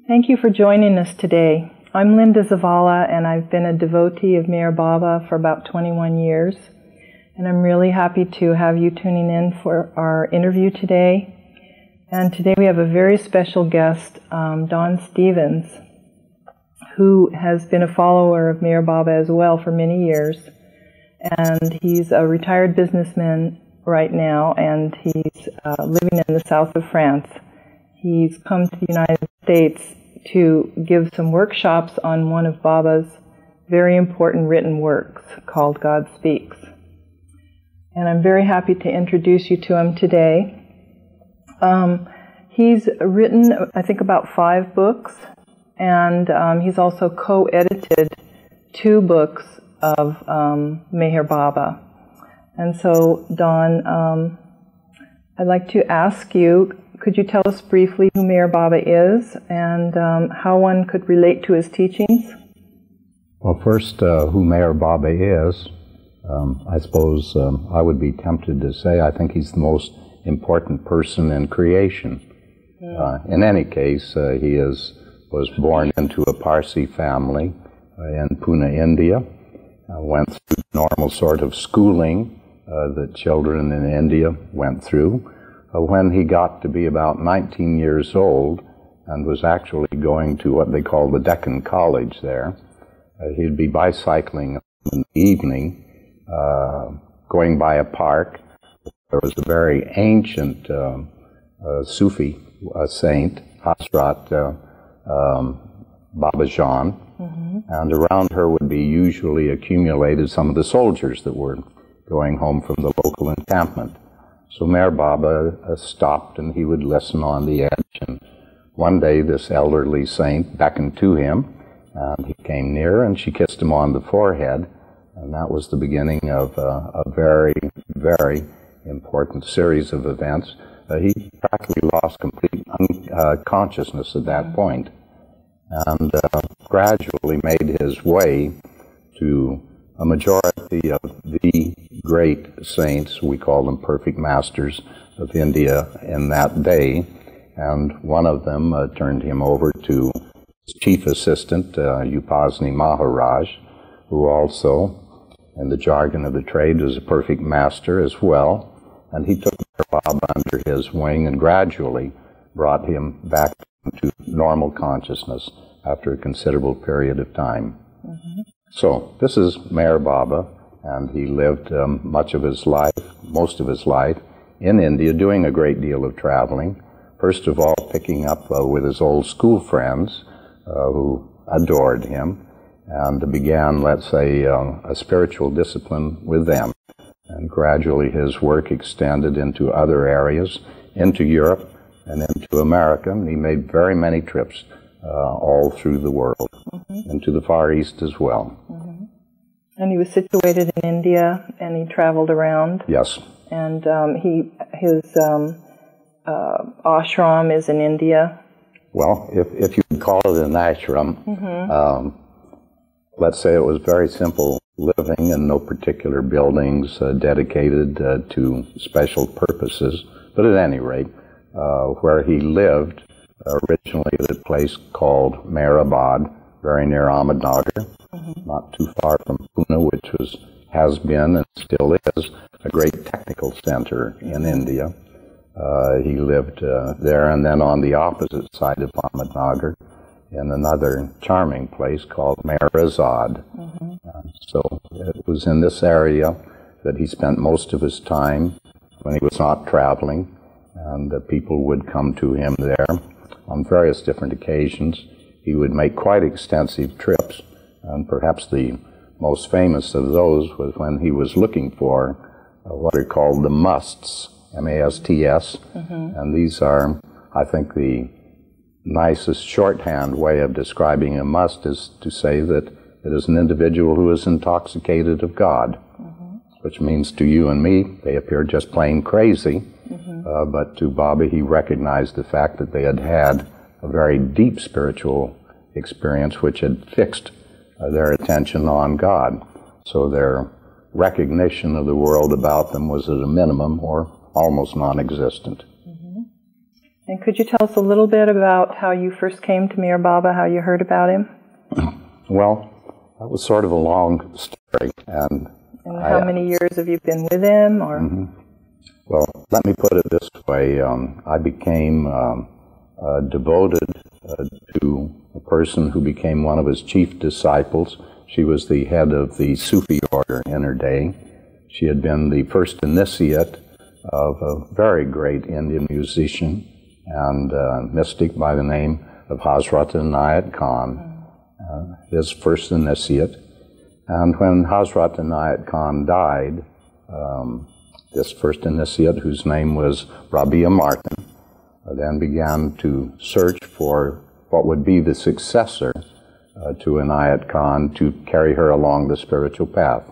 Thank you for joining us today. I'm Linda Zavala, and I've been a devotee of Meher Baba for about 21 years. And I'm really happy to have you tuning in for our interview today. And today we have a very special guest, Don Stevens, who has been a follower of Meher Baba as well for many years. And he's a retired businessman right now, and he's living in the south of France. He's come to the United States to give some workshops on one of Baba's very important written works called God Speaks. And I'm very happy to introduce you to him today. He's written, I think, about 5 books, and he's also co-edited 2 books of Meher Baba. And so, Don, I'd like to ask you, could you tell us briefly who Meher Baba is and how one could relate to his teachings? Well, first, who Meher Baba is, I suppose I would be tempted to say I think he's the most important person in creation. In any case, he was born into a Parsi family in Pune, India, went through normal sort of schooling that children in India went through. When he got to be about 19 years old and was actually going to what they call the Deccan College there, he'd be bicycling in the evening, going by a park. There was a very ancient Sufi saint, Hasrat Babajan, and around her would be usually accumulated some of the soldiers that were going home from the local encampment. So Meher Baba stopped, and he would listen on the edge. And one day this elderly saint beckoned to him, and he came near, and she kissed him on the forehead. And that was the beginning of a very, very important series of events. He practically lost complete consciousness at that point, and gradually made his way to a majority of the great saints, we call them perfect masters of India in that day, and one of them turned him over to his chief assistant, Upasni Maharaj, who also, in the jargon of the trade, was a perfect master as well, and he took Meher Baba under his wing and gradually brought him back to normal consciousness after a considerable period of time. So this is Meher Baba, and he lived most of his life in India, doing a great deal of traveling. First of all, picking up with his old school friends who adored him, and began, let's say, a spiritual discipline with them. And gradually his work extended into other areas, into Europe and into America. And he made very many trips all through the world, into the Far East as well. And he was situated in India, and he traveled around. Yes. And his ashram is in India. Well, if you could call it an ashram, let's say it was very simple living and no particular buildings dedicated to special purposes. But at any rate, where he lived originally at a place called Meherabad, very near Ahmednagar, not too far from Pune, which has been and still is a great technical center in India. He lived there, and then on the opposite side of Ahmednagar, in another charming place called Meherazad. So it was in this area that he spent most of his time when he was not traveling, and people would come to him there on various different occasions. He would make quite extensive trips, and perhaps the most famous of those was when he was looking for what are called the musts, M-A-S-T-S, and these are, I think, the nicest shorthand way of describing a must is to say that it is an individual who is intoxicated of God, which means to you and me, they appear just plain crazy, but to Baba, he recognized the fact that they had had a very deep spiritual experience which had fixed their attention on God. So their recognition of the world about them was at a minimum or almost non-existent. And could you tell us a little bit about how you first came to Meher Baba, how you heard about him? Well, that was sort of a long story. And how many years have you been with him? Or? Well, let me put it this way. I became devoted to a person who became one of his chief disciples. She was the head of the Sufi order in her day. She had been the first initiate of a very great Indian musician and mystic by the name of Hazrat Inayat Khan, his first initiate. And when Hazrat Inayat Khan died, this first initiate, whose name was Rabia Martin, then began to search for what would be the successor to Inayat Khan to carry her along the spiritual path.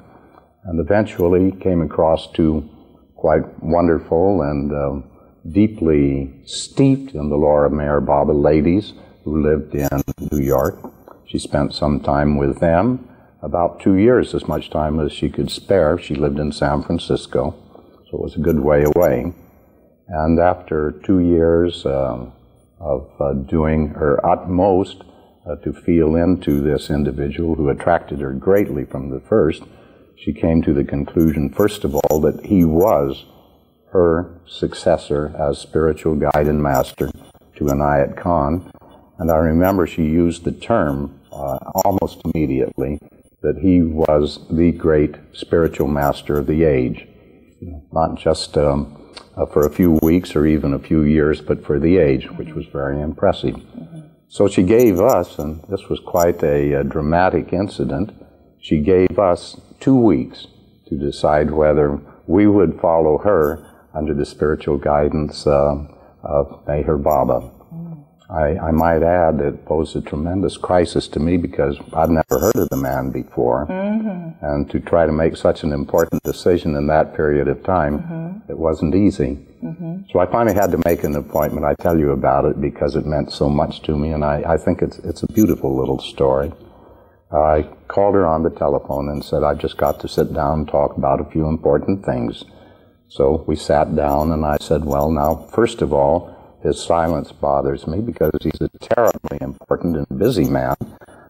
And eventually came across two quite wonderful and deeply steeped in the lore of Meher Baba ladies who lived in New York. She spent some time with them, about 2 years, as much time as she could spare. She lived in San Francisco, so it was a good way away. And after 2 years of doing her utmost to feel into this individual who attracted her greatly from the first, she came to the conclusion, first of all, that he was her successor as spiritual guide and master to Inayat Khan. And I remember she used the term almost immediately that he was the great spiritual master of the age, not just for a few weeks or even a few years, but for the age, which was very impressive. So she gave us, and this was quite a dramatic incident, she gave us 2 weeks to decide whether we would follow her under the spiritual guidance of Meher Baba. I might add it posed a tremendous crisis to me because I'd never heard of the man before. And to try to make such an important decision in that period of time, it wasn't easy. So I finally had to make an appointment. I tell you about it because it meant so much to me, and I think it's a beautiful little story. I called her on the telephone and said, I've just got to sit down and talk about a few important things. So we sat down and I said, well, now, first of all, his silence bothers me because he's a terribly important and busy man.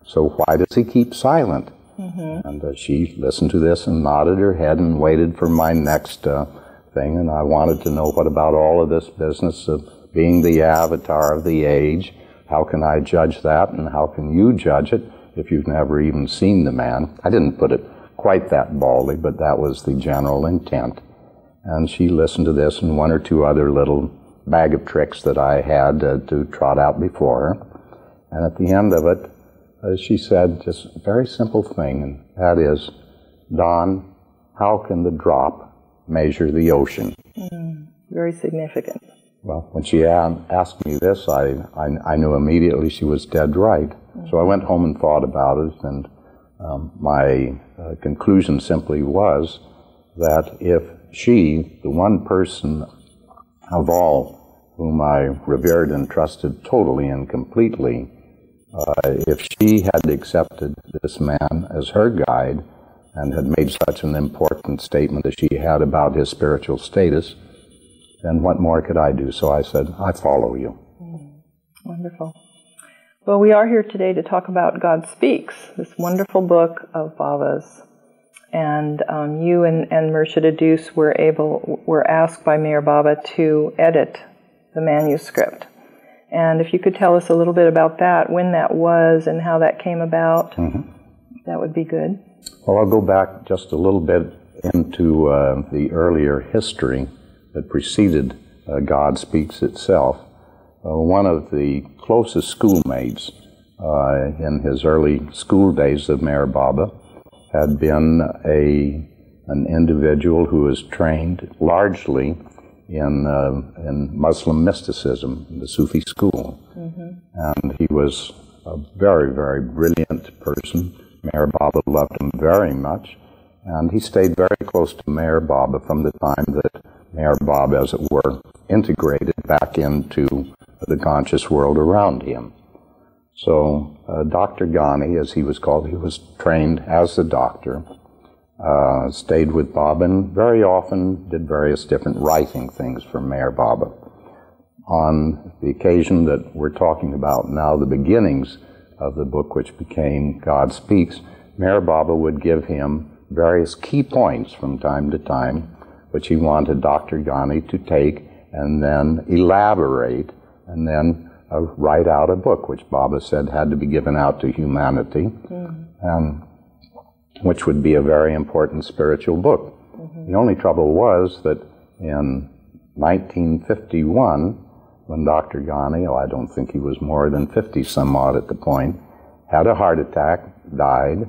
So why does he keep silent? And she listened to this and nodded her head and waited for my next thing. And I wanted to know, what about all of this business of being the avatar of the age? How can I judge that, and how can you judge it if you've never even seen the man? I didn't put it quite that baldly, but that was the general intent. And she listened to this and one or two other little bag of tricks that I had to trot out before her. And at the end of it, she said just a very simple thing, and that is, Don, how can the drop measure the ocean? Very significant. Well, when she asked me this, I knew immediately she was dead right. So I went home and thought about it, and my conclusion simply was that if she, the one person of all whom I revered and trusted totally and completely, if she had accepted this man as her guide and had made such an important statement as she had about his spiritual status, then what more could I do? So I said, I follow you. Wonderful. Well, we are here today to talk about God Speaks, this wonderful book of Baba's. And you and Murshid Adus were asked by Meher Baba to edit the manuscript. And if you could tell us a little bit about that, when that was and how that came about, that would be good. Well, I'll go back just a little bit into the earlier history that preceded God Speaks itself. One of the closest schoolmates in his early school days of Meher Baba had been an individual who was trained largely in Muslim mysticism, the Sufi school. And he was a very, very brilliant person. Meher Baba loved him very much, and he stayed very close to Meher Baba from the time that Meher Baba, as it were, integrated back into the conscious world around him. So Dr. Ghani, as he was called, he was trained as a doctor, stayed with Baba, and very often did various different writing things for Meher Baba. on the occasion that we're talking about now, the beginnings of the book which became God Speaks, Meher Baba would give him various key points from time to time, which he wanted Dr. Ghani to take and then elaborate and then write out a book, which Baba said had to be given out to humanity, which would be a very important spiritual book. The only trouble was that in 1951, when Dr. Ghani, I don't think he was more than 50 some odd at the point, had a heart attack, died,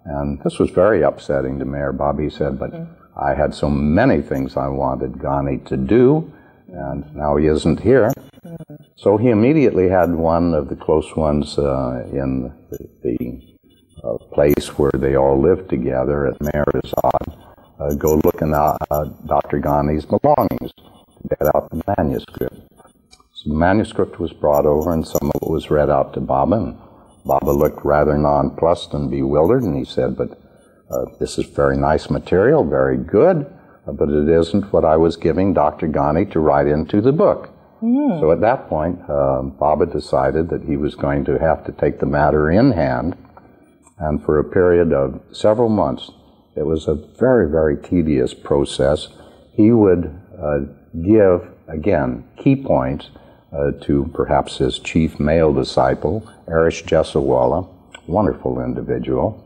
and this was very upsetting to Meher Baba. He said, but I had so many things I wanted Ghani to do, and now he isn't here. So he immediately had one of the close ones in the place where they all lived together at Meher Azad go look in Dr. Ghani's belongings to get out the manuscript. So the manuscript was brought over and some of it was read out to Baba, and Baba looked rather nonplussed and bewildered, and he said, but this is very nice material, very good, but it isn't what I was giving Dr. Ghani to write into the book. So at that point, Baba decided that he was going to have to take the matter in hand, and for a period of several months, it was a very, very tedious process. He would give, again, key points to perhaps his chief male disciple, Arish Jesawala, wonderful individual,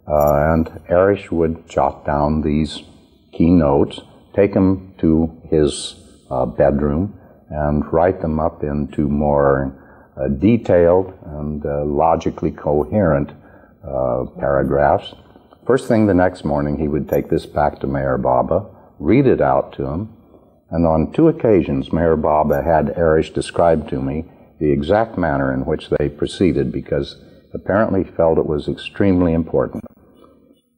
and Arish would jot down these key notes, take them to his bedroom, and write them up into more detailed and logically coherent paragraphs. First thing the next morning, he would take this back to Meher Baba, read it out to him, and on 2 occasions, Meher Baba had Arish describe to me the exact manner in which they proceeded, because apparently he felt it was extremely important.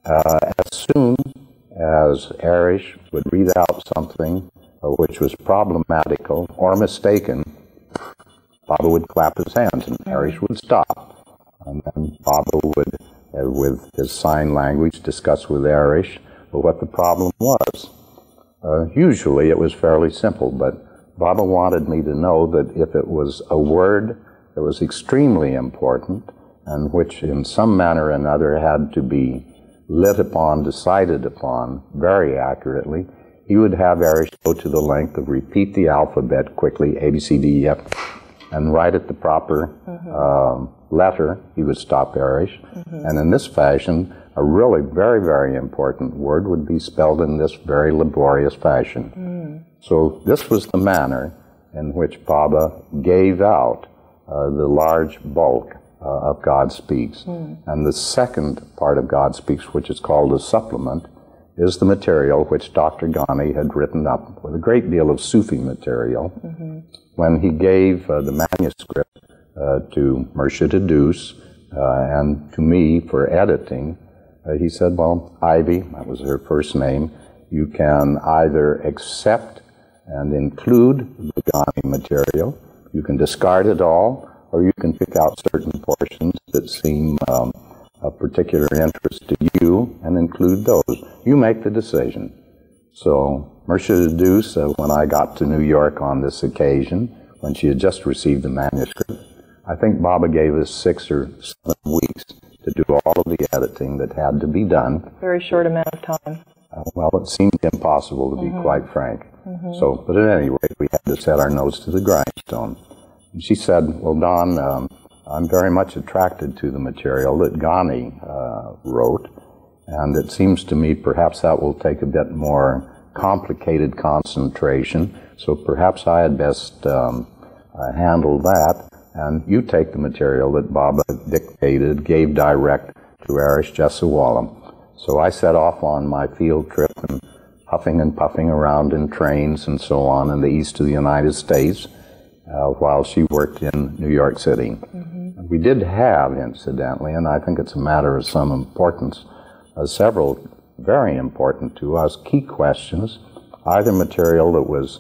As soon as Arish would read out something which was problematical or mistaken, Baba would clap his hands and Arish would stop. And then Baba would, with his sign language, discuss with Arish what the problem was. Usually it was fairly simple, but Baba wanted me to know that if it was a word that was extremely important and which in some manner or another had to be lit upon, decided upon very accurately, he would have Arish go to the length of repeat the alphabet quickly, A, B, C, D, E, F, and write it the proper letter. He would stop Arish. And in this fashion, a really very, very important word would be spelled in this very laborious fashion. So this was the manner in which Baba gave out the large bulk of God Speaks. And the second part of God Speaks, which is called a supplement, is the material which Dr. Ghani had written up with a great deal of Sufi material. When he gave the manuscript to Murshid Adus and to me for editing, he said, well, Ivy, that was her first name, you can either accept and include the Ghani material, you can discard it all, or you can pick out certain portions that seem of particular interest to you and include those. You make the decision. So Murshid Adus, when I got to New York on this occasion, when she had just received the manuscript, I think Baba gave us 6 or 7 weeks to do all of the editing that had to be done. Very short amount of time. Well, it seemed impossible, to be quite frank. So, but at any rate, we had to set our nose to the grindstone. And she said, well, Don, I'm very much attracted to the material that Ghani wrote, and it seems to me perhaps that will take a bit more complicated concentration, so perhaps I had best handle that, and you take the material that Baba dictated, gave direct to Arish Jesawala. So I set off on my field trip and huffing and puffing around in trains and so on in the east of the United States while she worked in New York City. We did have, incidentally, and I think it's a matter of some importance, several very important to us key questions, either material that was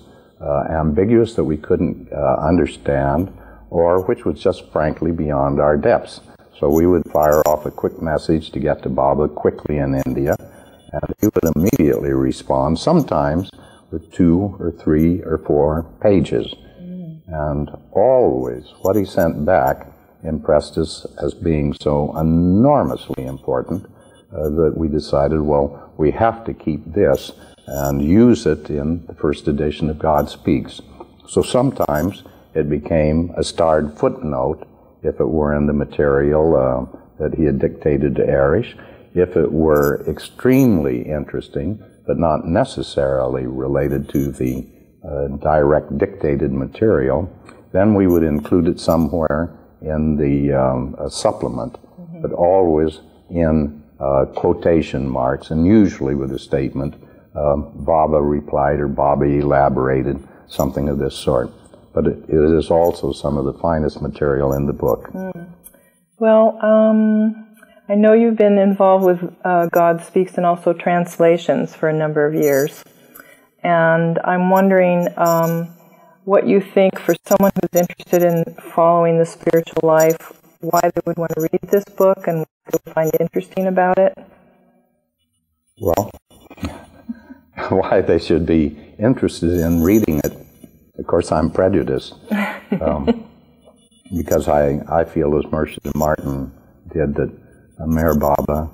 ambiguous that we couldn't understand, or which was just frankly beyond our depths. So we would fire off a quick message to get to Baba quickly in India, and he would immediately respond, sometimes with 2 or 3 or 4 pages. And always what he sent back impressed us as being so enormously important that we decided, well, we have to keep this and use it in the first edition of God Speaks. So sometimes it became a starred footnote if it were in the material that he had dictated to Erich. If it were extremely interesting, but not necessarily related to the direct dictated material, then we would include it somewhere in the supplement, but always in quotation marks, and usually with a statement, Baba replied or Baba elaborated, something of this sort. But it is also some of the finest material in the book. Well, I know you've been involved with God Speaks and also translations for a number of years. And I'm wondering what you think for someone who's interested in following the spiritual life, why they would want to read this book and what they would find interesting about it. Well, why they should be interested in reading it. Of course, I'm prejudiced because I feel, as Merchant Martin did, that Meher Baba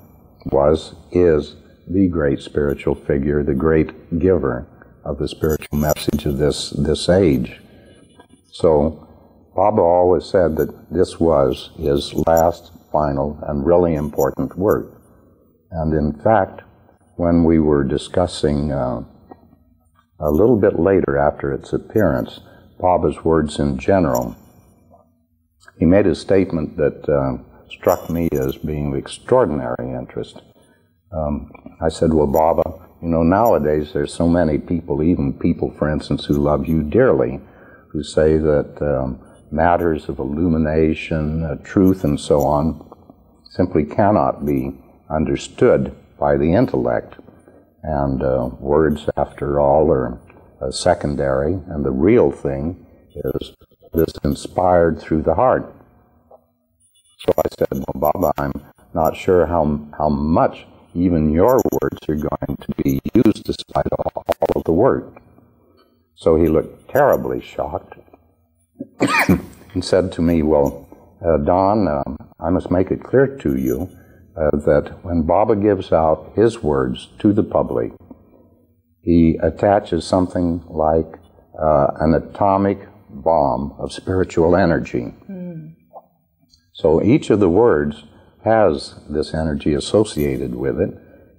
is the great spiritual figure, the great giver of the spiritual message of this age. So Baba always said that this was his last, final, and really important work. And in fact, when we were discussing a little bit later after its appearance, Baba's words in general, he made a statement that struck me as being of extraordinary interest. I said, well, Baba, you know, nowadays there's so many people, even people, for instance, who love you dearly, who say that matters of illumination, truth, and so on, simply cannot be understood by the intellect. And words, after all, are secondary, and the real thing is this inspired through the heart. So I said, well, Baba, I'm not sure how much even your words are going to be used despite all of the work. So he looked terribly shocked and said to me, well, Don, I must make it clear to you that when Baba gives out his words to the public, he attaches something like an atomic bomb of spiritual energy. So each of the words has this energy associated with it,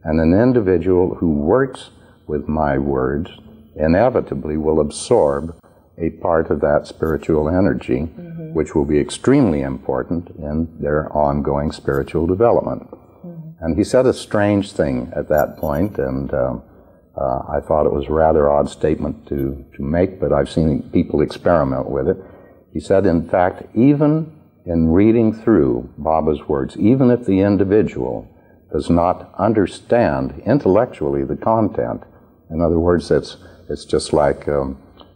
and an individual who works with my words inevitably will absorb a part of that spiritual energy, which will be extremely important in their ongoing spiritual development. And he said a strange thing at that point, and I thought it was a rather odd statement to make, but I've seen people experiment with it. He said, in fact, even in reading through Baba's words, even if the individual does not understand intellectually the content, in other words, it's just like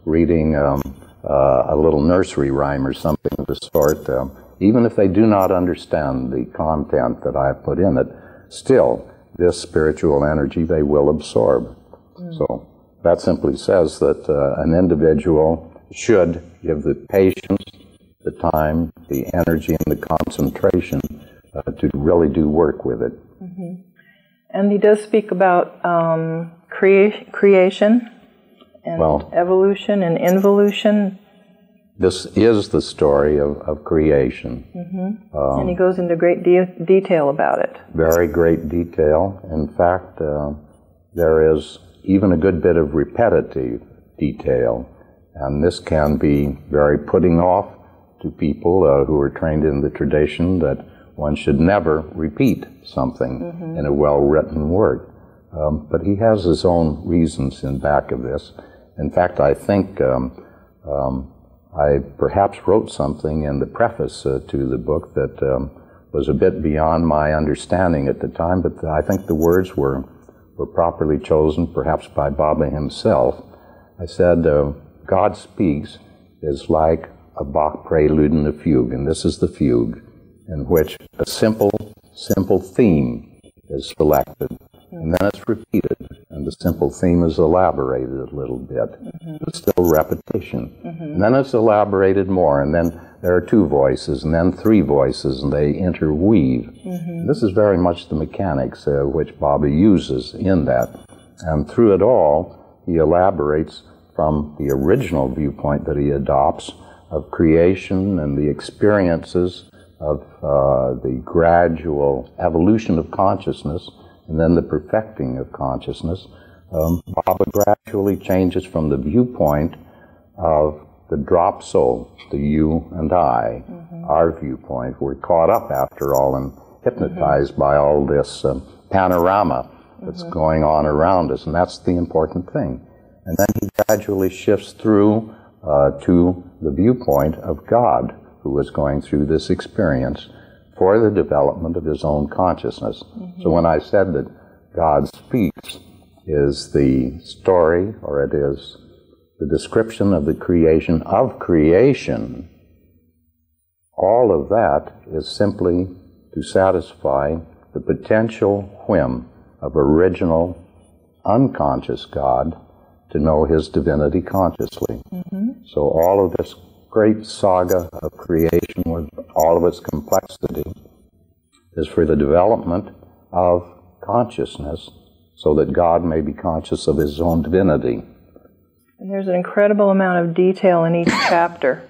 reading a little nursery rhyme or something of the sort, even if they do not understand the content that I have put in it, still, this spiritual energy they will absorb. So that simply says that an individual should give the patience, the time, the energy, and the concentration to really do work with it. And he does speak about creation and evolution and involution. This is the story of creation. And he goes into great detail about it. Very great detail. In fact, there is even a good bit of repetitive detail, and this can be very putting off to people who are trained in the tradition that one should never repeat something in a well-written work. But he has his own reasons in back of this. In fact, I think I perhaps wrote something in the preface to the book that was a bit beyond my understanding at the time, but I think the words were properly chosen, perhaps by Baba himself. I said, God Speaks is like a Bach prelude and a fugue, and this is the fugue, in which a simple theme is selected, and then it's repeated, and the simple theme is elaborated a little bit. It's still repetition. And then it's elaborated more, and then there are 2 voices, and then 3 voices, and they interweave. This is very much the mechanics which Baba uses in that. And through it all, he elaborates from the original viewpoint that he adopts of creation and the experiences of the gradual evolution of consciousness, and then the perfecting of consciousness. Baba gradually changes from the viewpoint of the drop soul, the you and I, our viewpoint. We're caught up, after all, and hypnotized by all this panorama that's going on around us, and that's the important thing. And then he gradually shifts through to the viewpoint of God, who is going through this experience for the development of his own consciousness. So when I said that God speaks is the story, or it is the description of the creation of creation, all of that is simply to satisfy the potential whim of original unconscious God to know his divinity consciously. So all of this great saga of creation with all of its complexity is for the development of consciousness so that God may be conscious of his own divinity. And there's an incredible amount of detail in each chapter.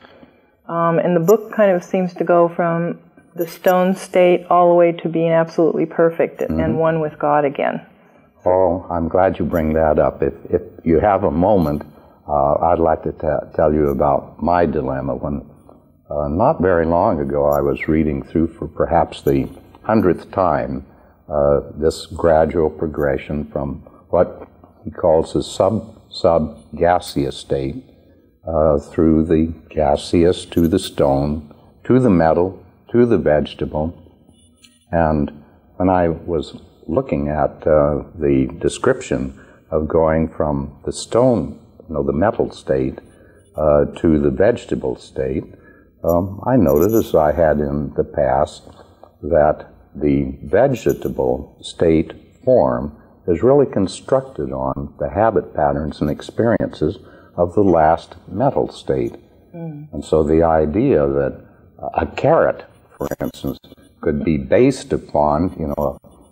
And the book kind of seems to go from the stone state all the way to being absolutely perfect and one with God again. Oh, I'm glad you bring that up. If you have a moment, I'd like to tell you about my dilemma. When not very long ago, I was reading through for perhaps the 100th time this gradual progression from what he calls the sub-gaseous state through the gaseous to the stone, to the metal, to the vegetable. And when I was looking at the description of going from the stone, the metal state, to the vegetable state, I noted, as I had in the past, that the vegetable state form is really constructed on the habit patterns and experiences of the last metal state. And so the idea that a carrot, for instance, could be based upon,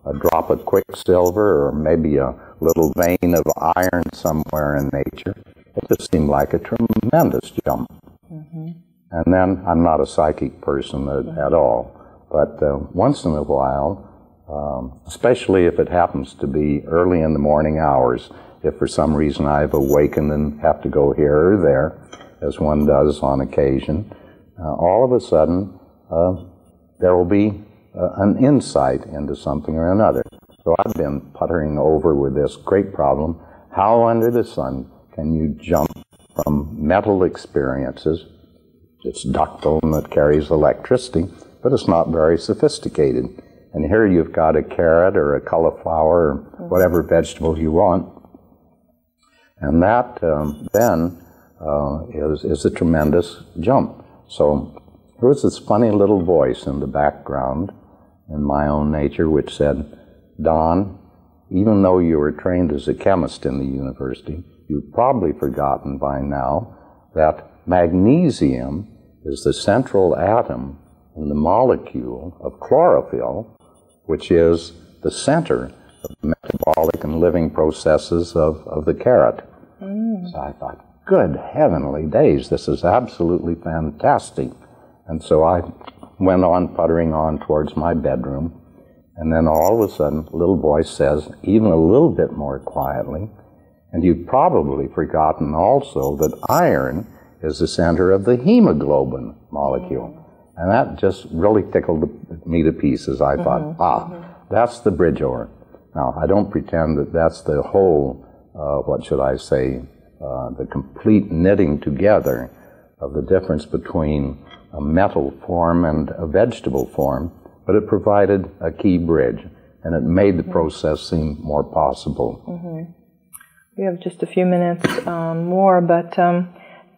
a drop of quicksilver or maybe a little vein of iron somewhere in nature, it just seemed like a tremendous jump. And then, I'm not a psychic person at all, but once in a while, especially if it happens to be early in the morning hours, if for some reason I've awakened and have to go here or there, as one does on occasion, all of a sudden there will be an insight into something or another. So I've been puttering over with this great problem: how under the sun can you jump from metal experiences? It's ductile and it carries electricity, but it's not very sophisticated. And here you've got a carrot or a cauliflower or whatever vegetable you want. And that then is a tremendous jump. So there was this funny little voice in the background in my own nature which said, "Don, even though you were trained as a chemist in the university, you've probably forgotten by now that magnesium is the central atom in the molecule of chlorophyll, which is the center of the metabolic and living processes of the carrot." So I thought, good heavenly days, this is absolutely fantastic. And so I went on puttering on towards my bedroom, and then all of a sudden a little voice says, even a little bit more quietly, "And you've probably forgotten also that iron is the center of the hemoglobin molecule." And that just really tickled me to pieces. I thought, that's the bridge over. Now, I don't pretend that that's the whole, the complete knitting together of the difference between a metal form and a vegetable form, but it provided a key bridge, and it made the process seem more possible. We have just a few minutes more, but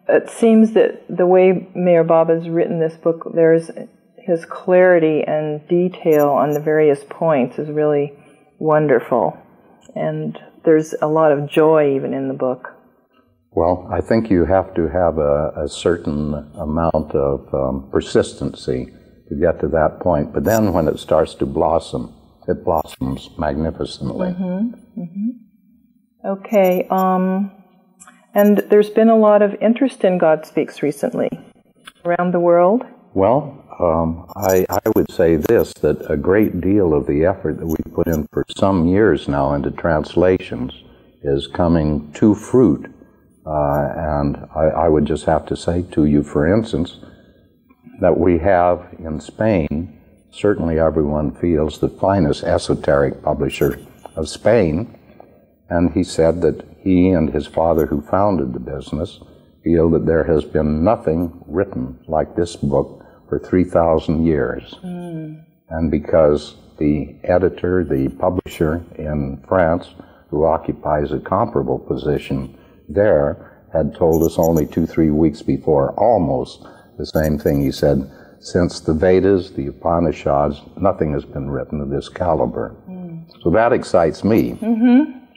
it seems that the way Meher Baba's written this book, there's his clarity and detail on the various points is really wonderful. And there's a lot of joy even in the book. Well, I think you have to have a certain amount of persistency to get to that point. But then when it starts to blossom, it blossoms magnificently. Okay. And there's been a lot of interest in God Speaks recently around the world. Well, I would say this, that a great deal of the effort that we put in for some years now into translations is coming to fruit. And I would just have to say to you, for instance, that we have in Spain, certainly everyone feels, the finest esoteric publisher of Spain, and he said that he and his father, who founded the business, feel that there has been nothing written like this book for 3,000 years. And because the editor, the publisher in France, who occupies a comparable position there, had told us only 2-3 weeks before almost the same thing. He said, since the Vedas, the Upanishads, nothing has been written of this caliber. So that excites me.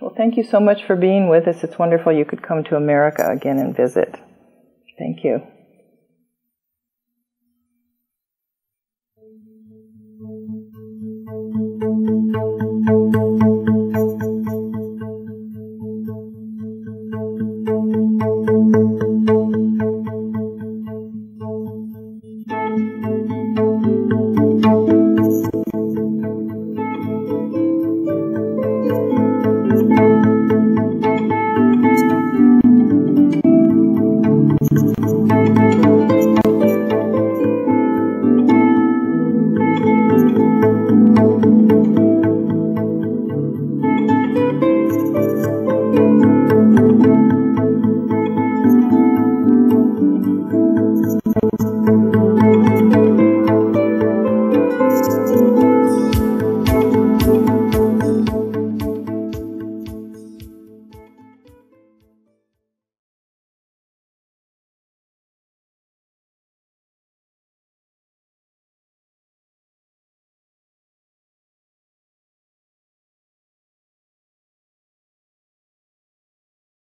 Well, thank you so much for being with us. It's wonderful you could come to America again and visit. Thank you.